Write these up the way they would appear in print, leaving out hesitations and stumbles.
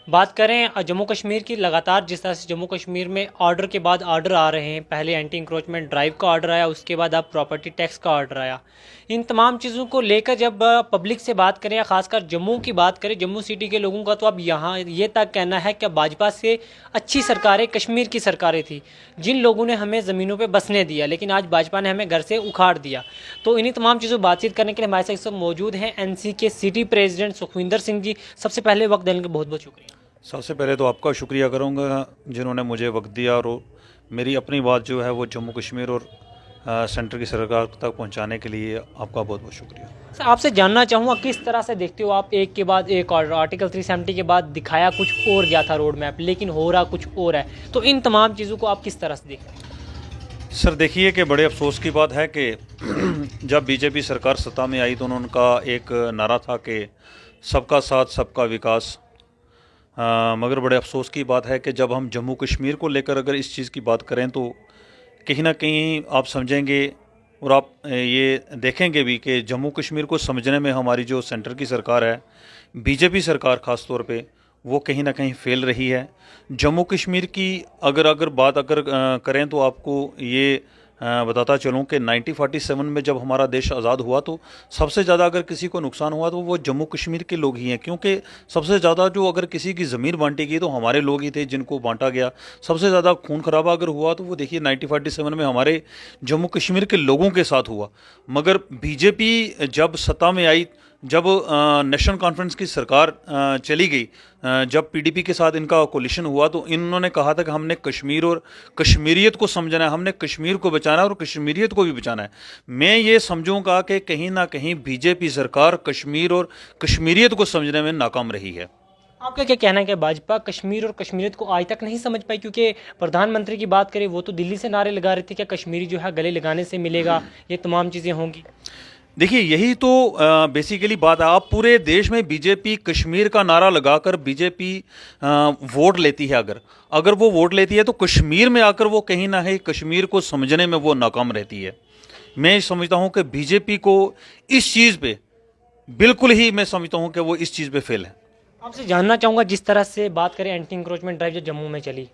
बात करें जम्मू कश्मीर की, लगातार जिस तरह से जम्मू कश्मीर में ऑर्डर के बाद ऑर्डर आ रहे हैं, पहले एंटी इंक्रोचमेंट ड्राइव का ऑर्डर आया, उसके बाद अब प्रॉपर्टी टैक्स का ऑर्डर आया। इन तमाम चीज़ों को लेकर जब पब्लिक से बात करें या खासकर जम्मू की बात करें, जम्मू सिटी के लोगों का तो अब यहाँ ये तक कहना है कि भाजपा से अच्छी सरकारें कश्मीर की सरकारें थी, जिन लोगों ने हमें ज़मीनों पर बसने दिया, लेकिन आज भाजपा ने हमें घर से उखाड़ दिया। तो इन्हीं तमाम चीज़ों पर बातचीत करने के लिए हमारे साथ सब मौजूद हैं एनसी के सिटी प्रेसिडेंट सुखविंदर सिंह जी। सबसे पहले वक्त देने के बहुत बहुत शुक्रिया। सबसे पहले तो आपका शुक्रिया करूंगा जिन्होंने मुझे वक्त दिया और मेरी अपनी बात जो है वो जम्मू कश्मीर और सेंटर की सरकार तक पहुंचाने के लिए आपका बहुत बहुत शुक्रिया। सर, आपसे जानना चाहूँगा किस तरह से देखते हो आप, एक के बाद एक ऑर्डर, आर्टिकल 370 के बाद दिखाया कुछ और गया था रोड मैप, लेकिन हो रहा कुछ और है, तो इन तमाम चीज़ों को आप किस तरह से देखते हैं? सर देखिए कि बड़े अफसोस की बात है कि जब बीजेपी सरकार सत्ता में आई तो उनका एक नारा था कि सबका साथ सबका विकास। मगर बड़े अफसोस की बात है कि जब हम जम्मू कश्मीर को लेकर अगर इस चीज़ की बात करें तो कहीं ना कहीं आप समझेंगे और आप ये देखेंगे भी कि जम्मू कश्मीर को समझने में हमारी जो सेंटर की सरकार है, बीजेपी सरकार ख़ास तौर पे, वो कहीं ना कहीं फेल रही है। जम्मू कश्मीर की अगर बात करें तो आपको ये बताता चलूँ कि 1947 में जब हमारा देश आज़ाद हुआ तो सबसे ज़्यादा अगर किसी को नुकसान हुआ तो वो जम्मू कश्मीर के लोग ही हैं, क्योंकि सबसे ज़्यादा जो अगर किसी की ज़मीन बांटी गई तो हमारे लोग ही थे जिनको बांटा गया। सबसे ज़्यादा खून खराबा अगर हुआ तो वो देखिए 1947 में हमारे जम्मू कश्मीर के लोगों के साथ हुआ। मगर बीजेपी जब सत्ता में आई, जब नेशनल कॉन्फ्रेंस की सरकार चली गई, जब पीडीपी के साथ इनका कोलिशन हुआ तो इन्होंने कहा था कि हमने कश्मीर और कश्मीरियत को समझना है, हमने कश्मीर को बचाना है और कश्मीरियत को भी बचाना है। मैं ये समझूंगा कि कहीं ना कहीं बीजेपी सरकार कश्मीर और कश्मीरियत को समझने में नाकाम रही है। आपका क्या कहना है कि भाजपा कश्मीर और कश्मीरियत को आज तक नहीं समझ पाई? क्योंकि प्रधानमंत्री की बात करें, वो तो दिल्ली से नारे लगा रहे थे कि कश्मीरी जो है गले लगाने से मिलेगा, ये तमाम चीज़ें होंगी। देखिए यही तो बेसिकली बात है। आप पूरे देश में बीजेपी कश्मीर का नारा लगाकर बीजेपी वोट लेती है, अगर वो वोट लेती है तो कश्मीर में आकर वो कहीं ना कहीं कश्मीर को समझने में वो नाकाम रहती है। मैं समझता हूं कि बीजेपी को इस चीज़ पे बिल्कुल ही, मैं समझता हूं कि वो इस चीज़ पे फेल है। आपसे जानना चाहूँगा, जिस तरह से बात करें एंटी इंक्रोचमेंट ड्राइव जो जम्मू में चली,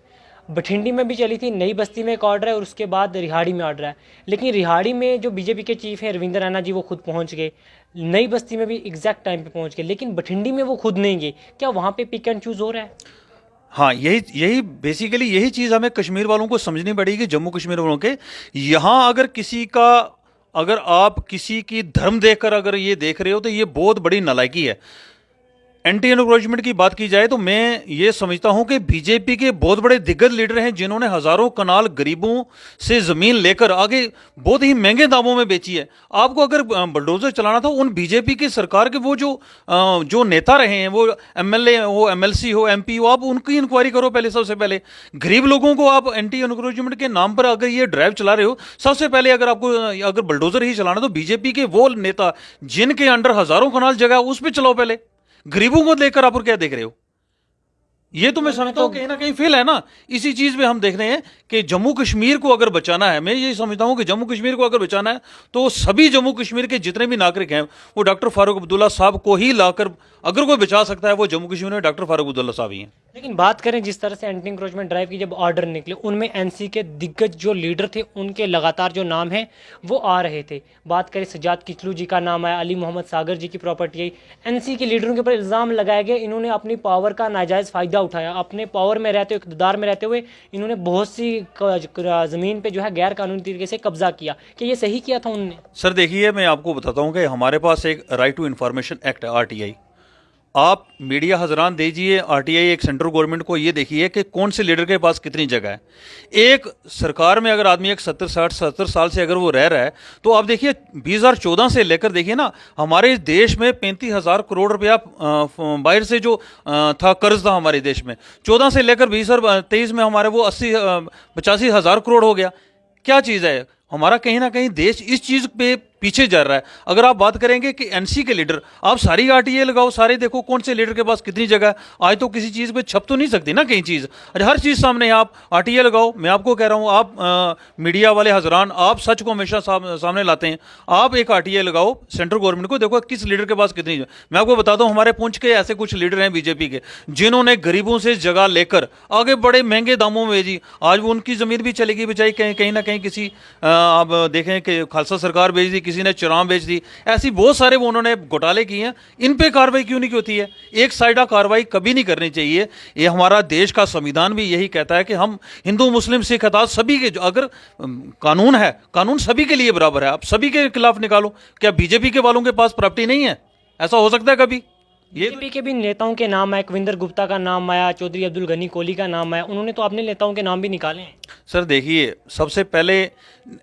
बठिंडी में भी चली थी, नई बस्ती में एक ऑर्डर है और उसके बाद रिहाड़ी में ऑर्डर है, लेकिन रिहाड़ी में जो बीजेपी के चीफ हैं रविंद्र रैना जी, वो खुद पहुंच गए, नई बस्ती में भी एग्जैक्ट टाइम पे पहुंच गए, लेकिन बठिंडी में वो खुद नहीं गए। क्या वहाँ पे पिक एंड चूज हो रहा है? हाँ, यही बेसिकली यही चीज़ हमें कश्मीर वालों को समझनी पड़ेगी, जम्मू कश्मीर वालों के। यहाँ अगर आप किसी की धर्म देखकर अगर ये देख रहे हो तो ये बहुत बड़ी नालायकी है। एंटी एनक्रोचमेंट की बात की जाए तो मैं ये समझता हूं कि बीजेपी के बहुत बड़े दिग्गज लीडर हैं जिन्होंने हजारों कनाल गरीबों से जमीन लेकर आगे बहुत ही महंगे दामों में बेची है। आपको अगर बुलडोजर चलाना था, उन बीजेपी की सरकार के वो जो नेता रहे हैं, वो एमएलए हो, एमएलसी हो, एमपी हो, आप उनकी इंक्वायरी करो पहले। सबसे पहले गरीब लोगों को आप एंटी एनक्रोचमेंट के नाम पर अगर ये ड्राइव चला रहे हो, सबसे पहले अगर बुलडोजर ही चलाना तो बीजेपी के वो नेता जिनके अंडर हजारों कनाल जगह उस पर चलाओ पहले। गरीबों को लेकर आप क्या देख रहे हो? ये तो मैं समझता हूं कहीं ना कहीं फेल है ना। इसी चीज में हम देख रहे हैं कि जम्मू कश्मीर को अगर बचाना है, मैं ये समझता हूं कि जम्मू कश्मीर को अगर बचाना है तो सभी जम्मू कश्मीर के जितने भी नागरिक हैं वो डॉक्टर फारूक अब्दुल्ला साहब को ही लाकर, अगर कोई बचा सकता है वो जम्मू कश्मीर में डॉक्टर फारूक अब्दुल्ला साहब ही हैं। लेकिन बात करें जिस तरह से एंटी इंक्रोचमेंट ड्राइव की जब ऑर्डर निकले, उनमें एनसी के दिग्गज जो लीडर थे उनके लगातार जो नाम हैं वो आ रहे थे। बात करें सज्जाद किचलू जी का नाम आया, अली मोहम्मद सागर जी की प्रॉपर्टी आई। एनसी के लीडरों के ऊपर इल्ज़ाम लगाए गए इन्होंने अपनी पावर का नाजायज़ फ़ायदा उठाया, अपने पावर में रहते हुए, इक़्तिदार में रहते हुए इन्होंने बहुत सी ज़मीन पर जो है गैर कानूनी तरीके से कब्जा किया। कि ये सही किया था उन्होंने? सर देखिए, मैं आपको बताता हूँ कि हमारे पास एक राइट टू इन्फॉर्मेशन एक्ट है, RTI। आप मीडिया हजरान दीजिए RTI एक सेंट्रल गवर्नमेंट को, ये देखिए कि कौन से लीडर के पास कितनी जगह है। एक सरकार में अगर आदमी एक 70 साल से अगर वो रह रहा है तो आप देखिए 2014 से लेकर देखिए ना, हमारे देश में 35,000 करोड़ रुपया बाहर से जो था कर्ज था हमारे देश में। 14 से लेकर 2023 में हमारे वो 85,000 करोड़ हो गया। क्या चीज़ है? हमारा कहीं ना कहीं देश इस चीज़ पे पीछे जा रहा है। अगर आप बात करेंगे कि एनसी के लीडर, आप सारी आरटीए लगाओ, सारे देखो कौन से लीडर के पास कितनी जगह है। आज तो किसी चीज़ पे छप तो नहीं सकती ना कहीं चीज़, हर चीज़ सामने है। आप आरटीए लगाओ। मैं आपको कह रहा हूँ, आप मीडिया वाले हजरान, आप सच को हमेशा सामने लाते हैं। आप एक आरटीए लगाओ सेंट्रल गवर्नमेंट को, देखो किस लीडर के पास कितनी जगह। मैं आपको बताता हूँ, हमारे पुंछ के ऐसे कुछ लीडर हैं बीजेपी के, जिन्होंने गरीबों से जगह लेकर आगे बड़े महंगे दामों में भेजी। आज वो उनकी ज़मीन भी चलेगी बेचारी, कहीं ना कहीं किसी आप देखें कि खालसा सरकार बेच दी, किसी ने चुनाव बेच दी, ऐसी बहुत सारे वो उन्होंने घोटाले किए हैं। इन पे कार्रवाई क्यों नहीं होती है? एक साइडा कार्रवाई कभी नहीं करनी चाहिए। ये हमारा देश का संविधान भी यही कहता है कि हम हिंदू मुस्लिम सिख ईसाई सभी के, अगर कानून है, कानून सभी के लिए बराबर है। आप सभी के खिलाफ निकालो। क्या बीजेपी के वालों के पास प्रॉपर्टी नहीं है? ऐसा हो सकता है कभी? ये बीजेपी के भी नेताओं के नाम आए, कविंदर गुप्ता का नाम आया, चौधरी अब्दुल गनी कोहली का नाम आया, उन्होंने तो अपने नेताओं के नाम भी निकाले हैं। सर देखिए, सबसे पहले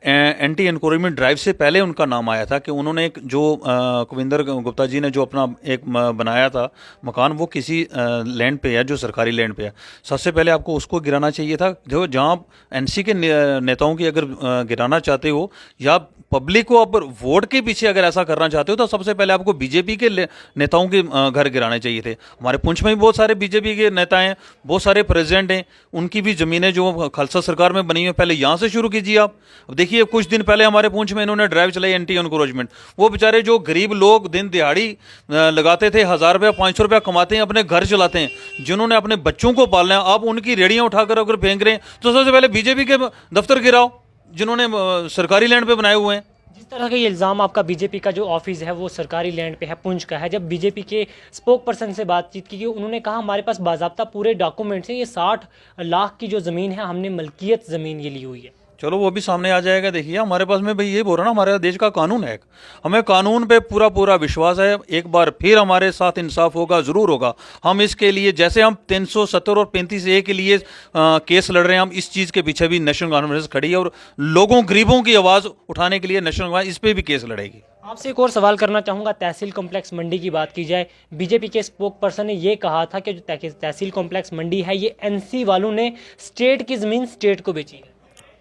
एंटी एनक्रोचमेंट ड्राइव से पहले उनका नाम आया था कि उन्होंने एक जो कविंदर गुप्ता जी ने जो अपना एक बनाया था मकान, वो किसी लैंड पे है जो सरकारी लैंड पे है। सबसे पहले आपको उसको गिराना चाहिए था। जो जहाँ एनसी के नेताओं की अगर गिराना चाहते हो या पब्लिक को आप वोट के पीछे अगर ऐसा करना चाहते हो, तो सबसे पहले आपको बीजेपी के नेताओं के घर गिराने चाहिए थे। हमारे पुंछ में भी बहुत सारे बीजेपी के नेता हैं, बहुत सारे प्रेसिडेंट हैं, उनकी भी ज़मीनें जो खालसा सरकार में बनी हुई है, पहले यहाँ से शुरू कीजिए आप। अब देखिए, कुछ दिन पहले हमारे पुंछ में इन्होंने ड्राइव चलाई एंटी एनक्रोचमेंट। वो बेचारे जो गरीब लोग दिन दिहाड़ी लगाते थे, 1000 रुपया 500 रुपया कमाते हैं, अपने घर चलाते हैं, जिन्होंने अपने बच्चों को पालना है, आप उनकी रेडियाँ उठाकर अगर फेंक रहे हैं, तो सबसे पहले बीजेपी के दफ्तर गिराओ जिन्होंने सरकारी लैंड पे बनाए हुए हैं। जिस तरह के ये इल्ज़ाम, आपका बीजेपी का जो ऑफिस है वो सरकारी लैंड पे है, पुंछ का है, जब बीजेपी के स्पोक पर्सन से बातचीत की, उन्होंने कहा हमारे पास बाज़ाब्ता पूरे डॉक्यूमेंट्स हैं, ये 60 लाख की जो ज़मीन है, हमने मलकियत ज़मीन ये ली हुई है। चलो वो भी सामने आ जाएगा। देखिए, हमारे पास में भाई ये बोल रहा ना, हमारे देश का कानून है, हमें कानून पे पूरा पूरा विश्वास है। एक बार फिर हमारे साथ इंसाफ होगा, ज़रूर होगा। हम इसके लिए, जैसे हम 370 और 35A के लिए केस लड़ रहे हैं, हम इस चीज़ के पीछे भी नेशनल कॉन्फ्रेंस खड़ी है, और लोगों गरीबों की आवाज़ उठाने के लिए नेशनल कॉन्फ्रेंस इस पर भी केस लड़ेगी। आपसे एक और सवाल करना चाहूँगा। तहसील कॉम्प्लेक्स मंडी की बात की जाए, बीजेपी के स्पोक पर्सन ने ये कहा था कि जो तहसील कॉम्प्लेक्स मंडी है, ये एनसी वालों ने स्टेट की ज़मीन स्टेट को बेची है।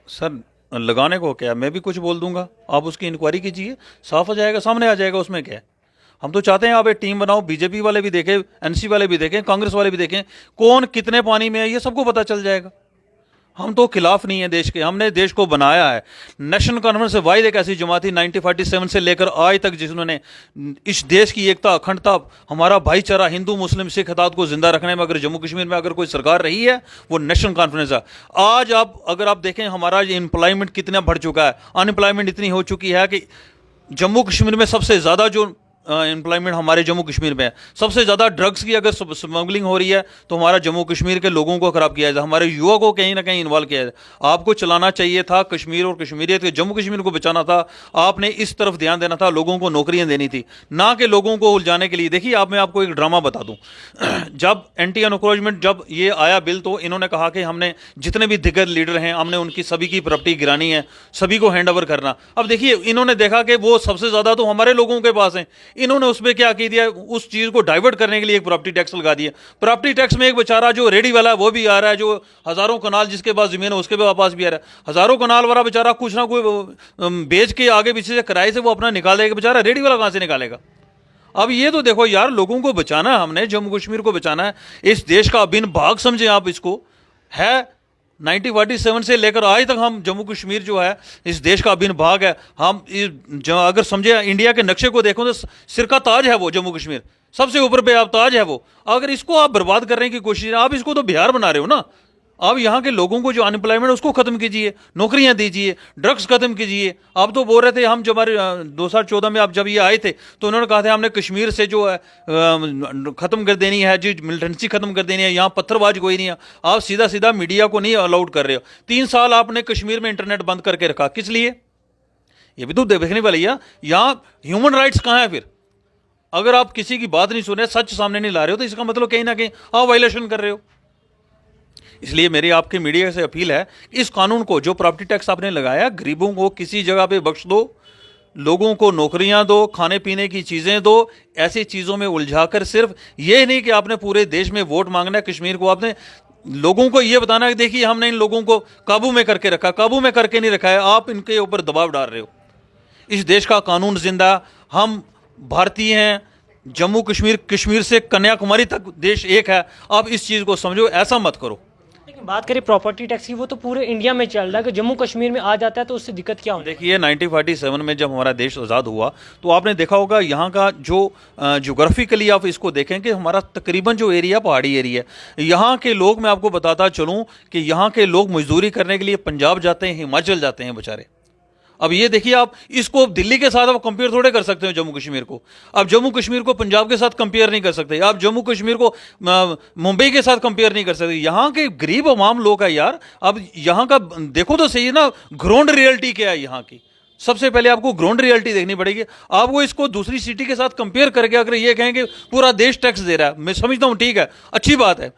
सर लगाने को क्या, मैं भी कुछ बोल दूंगा, आप उसकी इंक्वायरी कीजिए, साफ हो जाएगा, सामने आ जाएगा, उसमें क्या है। हम तो चाहते हैं आप एक टीम बनाओ, बीजेपी वाले भी देखें, एनसी वाले भी देखें, कांग्रेस वाले भी देखें, कौन कितने पानी में है, ये सबको पता चल जाएगा। हम तो खिलाफ नहीं है देश के, हमने देश को बनाया है। नेशनल कॉन्फ्रेंस से वाहिद एक ऐसी जमात थी 1947 से लेकर आज तक जिन्होंने इस देश की एकता, अखंडता, हमारा भाईचारा, हिंदू मुस्लिम सिख इत्तेहाद को जिंदा रखने में अगर जम्मू कश्मीर में अगर कोई सरकार रही है, वो नेशनल कॉन्फ्रेंस है। आज आप अगर आप देखें, हमारा एम्प्लॉयमेंट कितना बढ़ चुका है, अनएम्प्लॉयमेंट इतनी हो चुकी है कि जम्मू कश्मीर में सबसे ज़्यादा जो एम्प्लॉयमेंट हमारे जम्मू कश्मीर में है। सबसे ज़्यादा ड्रग्स की अगर स्मगलिंग हो रही है, तो हमारा जम्मू कश्मीर के लोगों को खराब किया जाए, हमारे युवा को कहीं ना कहीं इन्वॉल्व किया जाए। आपको चलाना चाहिए था कश्मीर और कश्मीरियत के, जम्मू कश्मीर को बचाना था। आपने इस तरफ ध्यान देना था, लोगों को नौकरियां देनी थी, ना कि लोगों को उलझाने के लिए। देखिए, मैं आपको एक ड्रामा बता दूं। जब एंटी एनक्रोचमेंट जब ये आया बिल, तो इन्होंने कहा कि हमने जितने भी दिग्गज लीडर हैं, हमने उनकी सभी की प्रॉपर्टी गिरानी है, सभी को हैंड ओवर करना। अब देखिए, इन्होंने देखा कि वो सबसे ज़्यादा तो हमारे लोगों के पास हैं, इन्होंने उस पर क्या की दिया, उस चीज को डाइवर्ट करने के लिए एक प्रॉपर्टी टैक्स लगा दिया। प्रॉपर्टी टैक्स में एक बेचारा जो रेडी वाला है वो भी आ रहा है, जो हजारों कनाल जिसके पास जमीन है उसके पास भी आ रहा है। हजारों कनाल वाला बेचारा कुछ ना कोई बेच के आगे पीछे से किराए से वो अपना निकाल देगा, बेचारा रेडी वाला कहां से निकालेगा। अब ये तो देखो यार, लोगों को बचाना है, हमने जम्मू कश्मीर को बचाना है, इस देश का अभिन्न भाग समझे आप इसको। है 1947 से लेकर आज तक हम जम्मू कश्मीर जो है इस देश का अभिन्न भाग है। हम अगर समझे इंडिया के नक्शे को देखो तो सिर का ताज है वो जम्मू कश्मीर, सबसे ऊपर पे आप ताज है वो। अगर इसको आप बर्बाद करने की कोशिश, आप इसको तो बिहार बना रहे हो ना। आप यहाँ के लोगों को जो अनएम्प्लॉयमेंट उसको खत्म कीजिए, नौकरियां दीजिए, ड्रग्स खत्म कीजिए। आप तो बोल रहे थे, हम जब हमारे 2014 में आप जब ये आए थे तो उन्होंने कहा था हमने कश्मीर से जो है खत्म कर देनी है, जो मिलिटेंसी खत्म कर देनी है, यहाँ पत्थरबाज कोई नहीं है। आप सीधा सीधा मीडिया को नहीं अलाउड कर रहे हो। 3 साल आपने कश्मीर में इंटरनेट बंद करके रखा, किस लिए? ये भी तो देखने वाली है, यहाँ ह्यूमन राइट्स कहाँ है फिर? अगर आप किसी की बात नहीं सुन रहे, सच सामने नहीं ला रहे हो, तो इसका मतलब कहीं ना कहीं आप वायलेशन कर रहे हो। इसलिए मेरी आपके मीडिया से अपील है, इस कानून को, जो प्रॉपर्टी टैक्स आपने लगाया, गरीबों को किसी जगह पे बख्श दो, लोगों को नौकरियां दो, खाने पीने की चीज़ें दो। ऐसी चीज़ों में उलझाकर सिर्फ ये नहीं कि आपने पूरे देश में वोट मांगना है, कश्मीर को आपने लोगों को ये बताना है कि देखिए हमने इन लोगों को काबू में करके रखा, काबू में करके नहीं रखा है, आप इनके ऊपर दबाव डाल रहे हो। इस देश का कानून जिंदा, हम भारतीय हैं, जम्मू कश्मीर, कश्मीर से कन्याकुमारी तक देश एक है। आप इस चीज़ को समझो, ऐसा मत करो। लेकिन बात करें प्रॉपर्टी टैक्स की, वो तो पूरे इंडिया में चल रहा है कि जम्मू कश्मीर में आ जाता है तो उससे दिक्कत क्या होती है? देखिए 1947 में जब हमारा देश आज़ाद हुआ तो आपने देखा होगा यहाँ का जो जोग्राफिकली आप इसको देखें कि हमारा तकरीबन जो एरिया पहाड़ी एरिया है। यहाँ के लोग, मैं आपको बताता चलूँ कि यहाँ के लोग मजदूरी करने के लिए पंजाब जाते हैं, हिमाचल जाते हैं बेचारे। अब ये देखिए, आप इसको दिल्ली के साथ आप कंपेयर थोड़े कर सकते हो जम्मू कश्मीर को। आप जम्मू कश्मीर को पंजाब के साथ कंपेयर नहीं कर सकते, आप जम्मू कश्मीर को मुंबई के साथ कंपेयर नहीं कर सकते। यहाँ के गरीब अवाम लोग हैं यार। अब यहाँ का देखो तो सही है ना, ग्राउंड रियलिटी क्या है यहाँ की। सबसे पहले आपको ग्राउंड रियलिटी देखनी पड़ेगी। आप वो इसको दूसरी सिटी के साथ कंपेयर करके अगर ये कहें कि पूरा देश टैक्स दे रहा है, मैं समझता हूँ ठीक है, अच्छी बात है,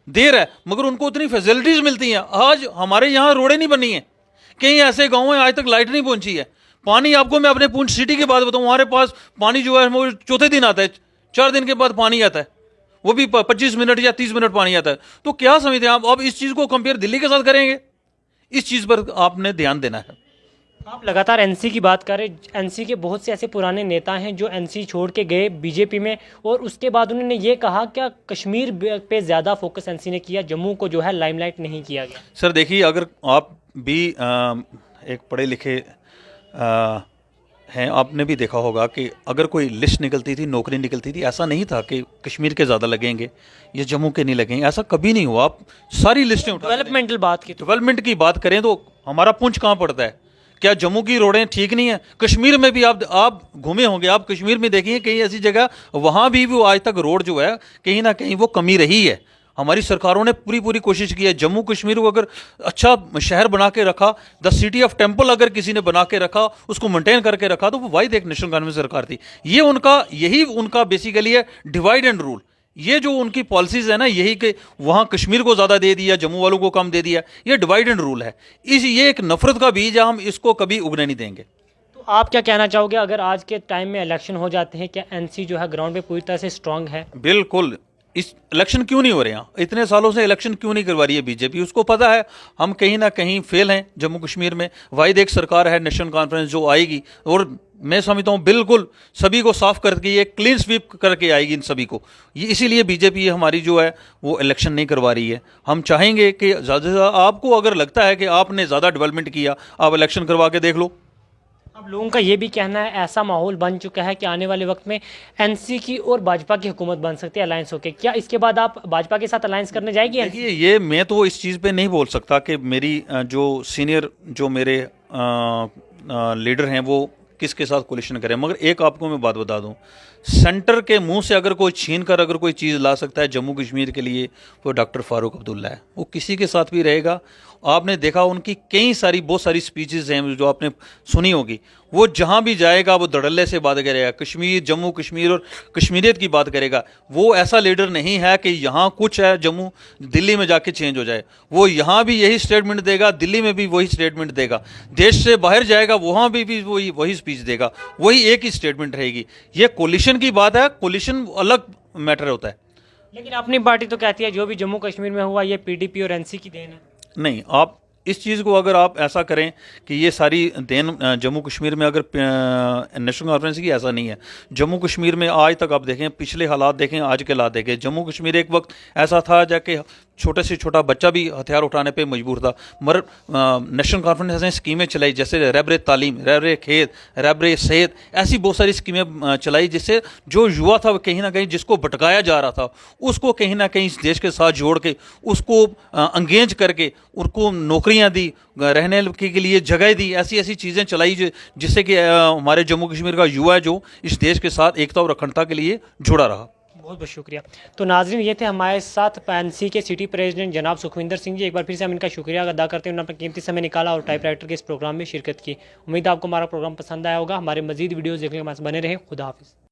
दे रहा है, मगर उनको उतनी फैसिलिटीज मिलती हैं। आज हमारे यहाँ रोडें नहीं बनी हैं, कई ऐसे गांव हैं आज तक लाइट नहीं पहुंची है। पानी, आपको मैं अपने पुंछ सिटी की बात बताऊं, हमारे पास पानी जो है वो चौथे दिन आता है, 4 दिन के बाद पानी आता है, वो भी 25 मिनट या 30 मिनट पानी आता है। तो क्या समझते हैं आप? अब इस चीज़ को कंपेयर दिल्ली के साथ करेंगे? इस चीज़ पर आपने ध्यान देना है। आप लगातार एनसी की बात करें, एनसी के बहुत से ऐसे पुराने नेता हैं जो एनसी छोड़ के गए बीजेपी में, और उसके बाद उन्होंने ये कहा क्या कश्मीर पे ज़्यादा फोकस एनसी ने किया, जम्मू को जो है लाइमलाइट नहीं किया गया। सर देखिए, अगर आप भी एक पढ़े लिखे हैं, आपने भी देखा होगा कि अगर कोई लिस्ट निकलती थी, नौकरी निकलती थी, ऐसा नहीं था कि कश्मीर के ज़्यादा लगेंगे या जम्मू के नहीं लगेंगे, ऐसा कभी नहीं हुआ। आप सारी लिस्टें उठा, डेवलपमेंटल बात की, डेवलपमेंट की बात करें तो हमारा पुंछ कहाँ पड़ता है? क्या जम्मू की रोडें ठीक नहीं है? कश्मीर में भी आप घूमे होंगे, आप कश्मीर में देखिए कई ऐसी जगह वहाँ भी वो आज तक रोड जो है कहीं ना कहीं वो कमी रही है। हमारी सरकारों ने पूरी कोशिश की है। जम्मू कश्मीर को अगर अच्छा शहर बना के रखा, द सिटी ऑफ टेम्पल अगर किसी ने बना के रखा, उसको मेंटेन करके रखा, तो वो वाहिद एक नेशनल गवर्नमेंट सरकार थी। यही उनका बेसिकली है डिवाइड एंड रूल। ये जो उनकी पॉलिसीज है ना, यही कि वहाँ कश्मीर को ज़्यादा दे दिया, जम्मू वालों को कम दे दिया, ये डिवाइड एंड रूल है। ये एक नफरत का बीज है, हम इसको कभी उगने नहीं देंगे। तो आप क्या कहना चाहोगे, अगर आज के टाइम में इलेक्शन हो जाते हैं, क्या एनसी जो है ग्राउंड पे पूरी तरह से स्ट्रांग है? बिल्कुल। इस इलेक्शन क्यों नहीं हो रहे हैं? इतने सालों से इलेक्शन क्यों नहीं करवा रही है बीजेपी? उसको पता है हम कहीं ना कहीं फेल हैं जम्मू कश्मीर में। वाहिद एक सरकार है नेशनल कॉन्फ्रेंस जो आएगी, और मैं समझता हूँ बिल्कुल सभी को साफ करके ये क्लीन स्वीप करके आएगी इन सभी को। ये इसीलिए बीजेपी हमारी जो है वो इलेक्शन नहीं करवा रही है। हम चाहेंगे कि ज़्यादा से ज़्यादा, आपको अगर लगता है कि आपने ज़्यादा डेवलपमेंट किया, आप इलेक्शन करवा के देख लो। अब लोगों का ये भी कहना है ऐसा माहौल बन चुका है कि आने वाले वक्त में एनसी की और भाजपा की हुकूमत बन सकती है अलायंस होकर। क्या इसके बाद आप भाजपा के साथ अलायंस करने जाएगी? देखिए, ये मैं तो इस चीज़ पे नहीं बोल सकता कि मेरी जो सीनियर जो मेरे लीडर हैं वो किसके साथ कोलिशन करें, मगर एक आपको मैं बात बता दूं, सेंटर के मुंह से अगर कोई छीन कर अगर कोई चीज़ ला सकता है जम्मू कश्मीर के लिए, वो डॉक्टर फारूक अब्दुल्ला है। वो किसी के साथ भी रहेगा। आपने देखा उनकी बहुत सारी स्पीचेस हैं जो आपने सुनी होगी, वो जहाँ भी जाएगा वो धड़ल्ले से बात करेगा, कश्मीर, जम्मू कश्मीर और कश्मीरियत की बात करेगा। वो ऐसा लीडर नहीं है कि यहाँ कुछ है जम्मू दिल्ली में जाके चेंज हो जाए। वो यहाँ भी यही स्टेटमेंट देगा, दिल्ली में भी वही स्टेटमेंट देगा, देश से बाहर जाएगा वहाँ भी वही स्पीच देगा, वही एक ही स्टेटमेंट रहेगी। ये कोलिशन की बात है, कोलिशन अलग मैटर होता है। लेकिन अपनी पार्टी तो कहती है जो भी जम्मू कश्मीर में हुआ ये पीडीपी और एनसी की देन है। नहीं, आप इस चीज़ को अगर आप ऐसा करें कि ये सारी देन जम्मू कश्मीर में अगर नेशनल कॉन्फ्रेंस की, ऐसा नहीं है। जम्मू कश्मीर में आज तक आप देखें, पिछले हालात देखें, आज के हालात देखें, जम्मू कश्मीर एक वक्त ऐसा था जाके छोटे से छोटा बच्चा भी हथियार उठाने पे मजबूर था, मगर नेशनल कॉन्फ्रेंस ने स्कीमें चलाई, जैसे रहबरे तालीम, रहबरे खेत, रहबरे सेहत, ऐसी बहुत सारी स्कीमें चलाई जिससे जो युवा था कहीं ना कहीं जिसको भटकाया जा रहा था उसको कहीं ना कहीं इस देश के साथ जोड़ के उसको अंगेज करके उनको नौकरियां दी, रहने के लिए जगह दी, ऐसी चीज़ें चलाई जिससे कि हमारे जम्मू कश्मीर का युवा है जो इस देश के साथ एकता और अखंडता के लिए जुड़ा रहा। बहुत बहुत शुक्रिया। तो नाज़रीन, ये थे हमारे साथ एनसी के सिटी प्रेसिडेंट जनाब सुखविंदर सिंह जी। एक बार फिर से हम इनका शुक्रिया अदा करते हैं, उन्होंने अपना कीमती समय निकाला और टाइप राइटर के इस प्रोग्राम में शिरकत की। उम्मीद है आपको हमारा प्रोग्राम पसंद आया होगा। हमारे मजीद वीडियोज़ देखने के हमारे बने रहें। खुदा हाफिज़।